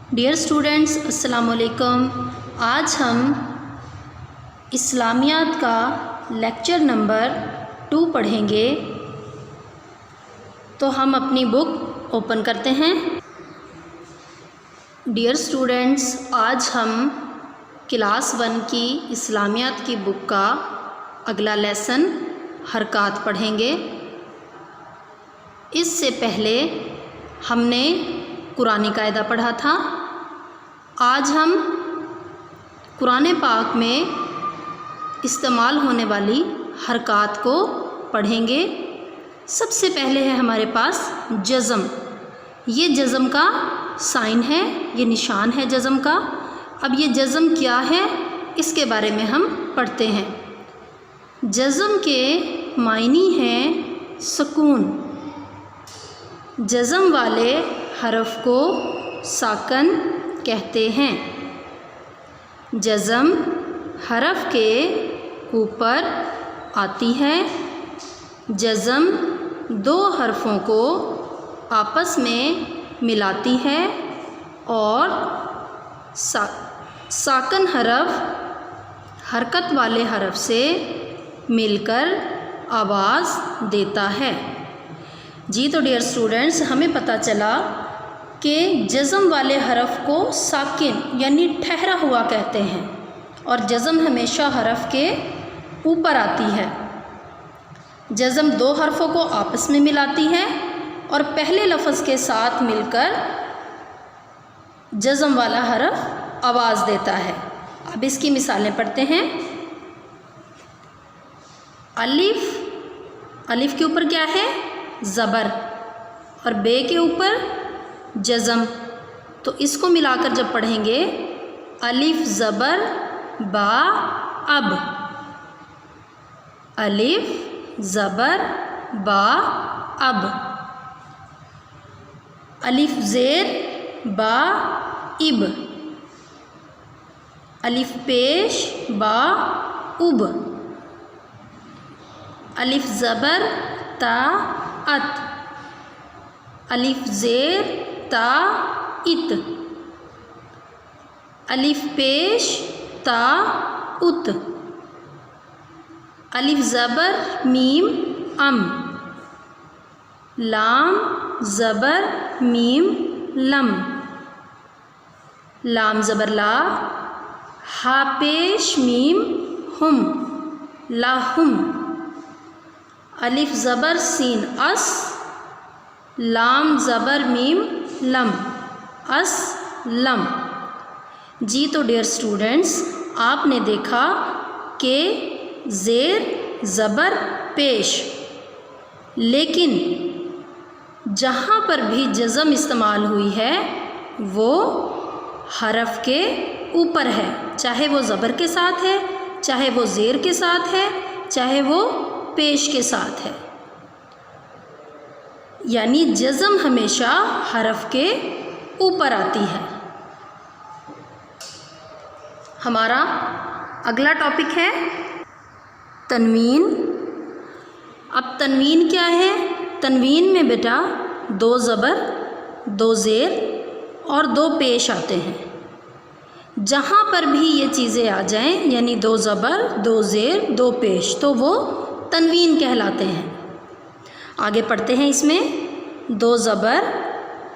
Dear students, السلام علیکم۔ آج ہم اسلامیات کا لیکچر نمبر 2 پڑھیں گے۔ تو ہم اپنی بک اوپن کرتے ہیں۔ ڈیئر اسٹوڈینٹس، آج ہم کلاس 1 کی اسلامیات کی بک کا اگلا لیسن حرکات پڑھیں گے۔ اس سے پہلے ہم نے قرآنی قاعدہ پڑھا تھا۔ آج ہم قرآن پاک میں استعمال ہونے والی حرکات کو پڑھیں گے۔ سب سے پہلے ہے ہمارے پاس جزم۔ یہ جزم کا سائن ہے، یہ نشان ہے جزم کا۔ اب یہ جزم کیا ہے، اس کے بارے میں ہم پڑھتے ہیں۔ جزم کے معنی ہیں سکون۔ جزم والے حرف کو ساکن کہتے ہیں۔ جزم حرف کے اوپر آتی ہے۔ جزم 2 حرفوں کو آپس میں ملاتی ہے اور ساکن حرف حرکت والے حرف سے مل کر آواز دیتا ہے۔ جی تو ڈیئر اسٹوڈینٹس، ہمیں پتہ چلا کہ جزم والے حرف کو ساکن یعنی ٹھہرا ہوا کہتے ہیں، اور جزم ہمیشہ حرف کے اوپر آتی ہے۔ جزم 2 حرفوں کو آپس میں ملاتی ہے اور پہلے لفظ کے ساتھ مل کر جزم والا حرف آواز دیتا ہے۔ اب اس کی مثالیں پڑھتے ہیں۔ الف، الف کے اوپر کیا ہے؟ زبر، اور بے کے اوپر جزم۔ تو اس کو ملا کر جب پڑھیں گے، الف زبر با اب، الف زبر با اب، الف زیر با اب، الف پیش با اب، الف زبر تا ات، الف زیر تا ات، الف پیش تا ات، الف زبر میم ام، لام زبر میم لم، لام زبر لا، ہا پیش میم ہم، لاہم، الف زبر سین اس، لام زبر میم لم، اس لم۔ جی تو ڈیئر اسٹوڈینٹس، آپ نے دیکھا کہ زیر زبر پیش، لیکن جہاں پر بھی جزم استعمال ہوئی ہے وہ حرف کے اوپر ہے، چاہے وہ زبر کے ساتھ ہے، چاہے وہ زیر کے ساتھ ہے، چاہے وہ پیش کے ساتھ ہے۔ یعنی جزم ہمیشہ حرف کے اوپر آتی ہے۔ ہمارا اگلا ٹاپک ہے تنوین۔ اب تنوین کیا ہے؟ تنوین میں بیٹا 2 زبر، 2 زیر اور 2 پیش آتے ہیں۔ جہاں پر بھی یہ چیزیں آ جائیں، یعنی 2 زبر، 2 زیر، 2 پیش، تو وہ تنوین کہلاتے ہیں۔ آگے پڑھتے ہیں۔ اس میں 2 زبر،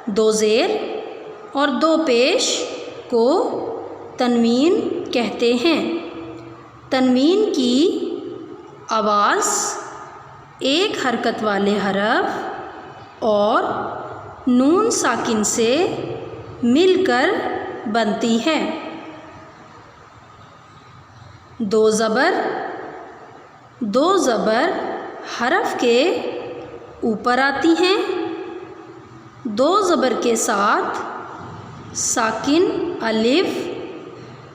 2 زیر اور 2 پیش کو تنوین کہتے ہیں۔ تنوین کی آواز ایک حرکت والے حرف اور نون ساکن سے مل کر بنتی ہے۔ 2 زبر، 2 زبر حرف کے اوپر آتی ہیں۔ 2 زبر کے ساتھ ساکن الف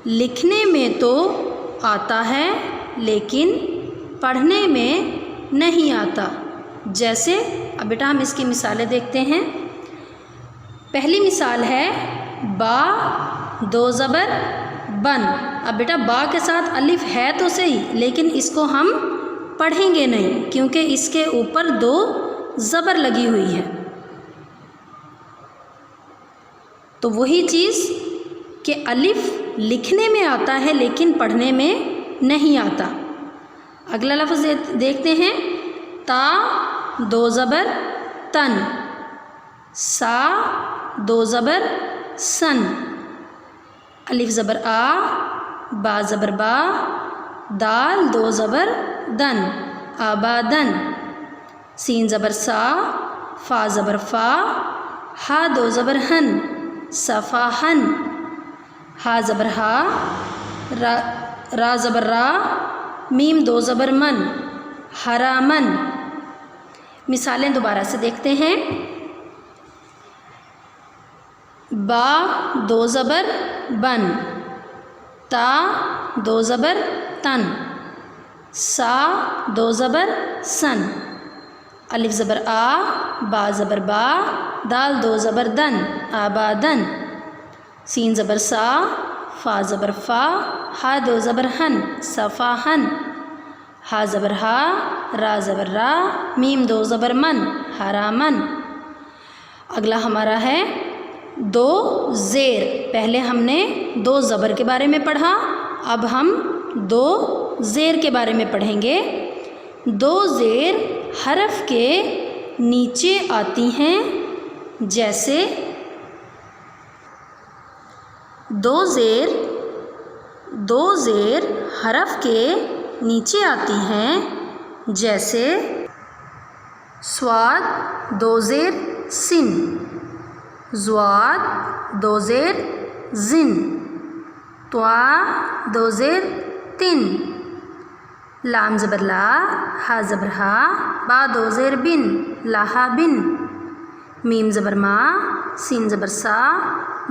لکھنے میں تو آتا ہے لیکن پڑھنے میں نہیں آتا۔ جیسے اب بیٹا ہم اس کی مثالیں دیکھتے ہیں۔ پہلی مثال ہے با 2 زبر بن۔ اب بیٹا با کے ساتھ الف ہے تو صحیح، لیکن اس کو ہم پڑھیں گے نہیں کیونکہ اس کے اوپر 2 زبر لگی ہوئی ہے۔ تو وہی چیز کہ الف لکھنے میں آتا ہے لیکن پڑھنے میں نہیں آتا۔ اگلا لفظ دیکھتے ہیں، تا دو زبر تن، سا دو زبر سن، الف زبر آ، با زبر با، دال دو زبر دن، آبادن، سین زبر سا، فا زبر فا، ہا دو زبر ہن، صفاہن، ہا زبر ہا، را زبر را، میم دو زبر من، حرامن۔ مثالیں دوبارہ سے دیکھتے ہیں، با دو زبر بن، تا دو زبر تن، سا دو زبر سن، الف زبر آ، با زبر با، دال دو زبر دن، آبادن، سین زبر سا، فا زبر فا، ہا دو زبر ہن، صفاہن، ہا زبر ہا، را زبر را، میم دو زبر من، حرامن۔ اگلا ہمارا ہے دو زیر۔ پہلے ہم نے دو زبر کے بارے میں پڑھا، اب ہم دو زیر کے بارے میں پڑھیں گے۔ دو زیر حرف کے نیچے آتی ہیں، جیسے دو زیر حرف کے نیچے آتی ہیں، جیسے صاد دو زیر سن، ضاد دو زیر زن، طا دو زیر تن، لام زبر لا، ہا زبر ہا، با دو زیر بن، لاہا بن، میم زبر ما، سین زبر سا،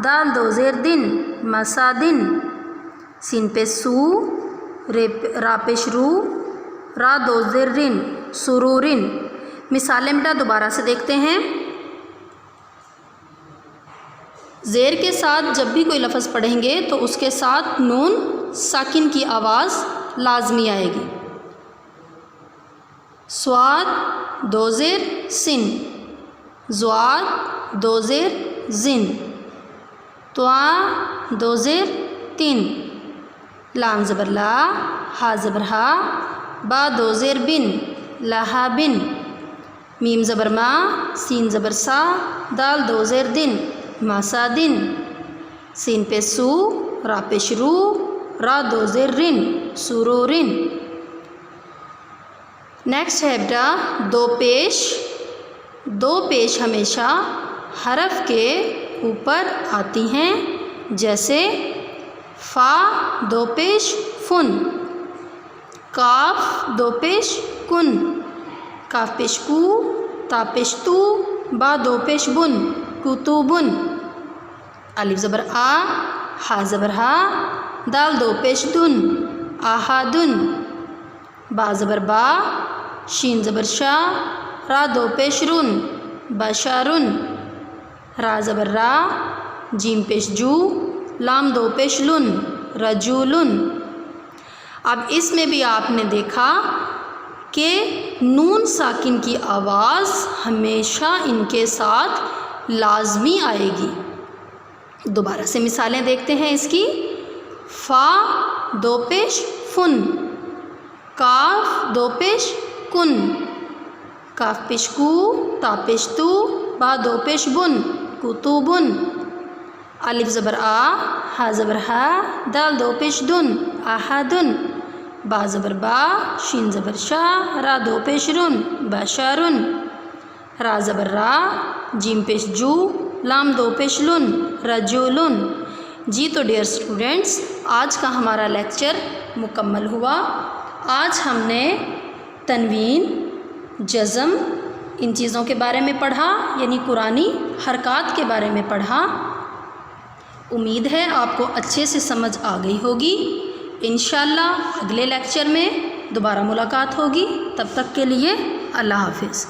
دال دو زیر دن، مسا دن، سین پہ سو، را پیش رو، را دو زیر رن، سرورن۔ مثالیں بیٹا دوبارہ سے دیکھتے ہیں، زیر کے ساتھ جب بھی کوئی لفظ پڑھیں گے تو اس کے ساتھ نون ساکن کی آواز لازمی آئے گی۔ صاد دو زیر سن، ضاد دو زیر زن، طا دو زیر تن، لام زبر لا، ہا زبر ہا، با دو زیر بن، لاہا بن، میم زبر ما، سین زبر سا، دال دو زیر دن، ماسا دن، سین پہ سو، را پیش رو، را دو زیر رن، سرورن۔ نیکسٹ ہے بیٹا دو پیش۔ دو پیش ہمیشہ حرف کے اوپر آتی ہیں، جیسے فا دو پیش فن، کاف دو پیش کن، کاف پیش کو، تا پیش تو، با دو پیش بن، کتبن، الف زبر آ، ہا زبر ہا، دال دو پیش دن، آہادن، با زبر با، شین زبر شا، را دو پیش رن، بشارن، را زبر را، جیم پیش جو، لام دو پیش لن، رجولن۔ اب اس میں بھی آپ نے دیکھا کہ نون ساکن کی آواز ہمیشہ ان کے ساتھ لازمی آئے گی۔ دوبارہ سے مثالیں دیکھتے ہیں اس کی، فا دو پیش فن، کاف دو پیش کن، کاف پیش کو، تا پیش تو، با دو پیش بن، کتبن، الف زبر آ، ہا زبر ہا، دال دو پیش دن، آہادن، با زبر با، شین زبر شا، را دو پیش رن، بشارن، را زبر را، جیم پیش جو، لام دو پیش لن، رجولن۔ جی تو ڈیئر اسٹوڈینٹس، آج کا ہمارا لیکچر مکمل ہوا۔ آج ہم نے تنوین، جزم، ان چیزوں کے بارے میں پڑھا، یعنی قرآنی حرکات کے بارے میں پڑھا۔ امید ہے آپ کو اچھے سے سمجھ آ گئی ہوگی۔ انشاءاللہ اگلے لیکچر میں دوبارہ ملاقات ہوگی، تب تک کے لیے اللہ حافظ۔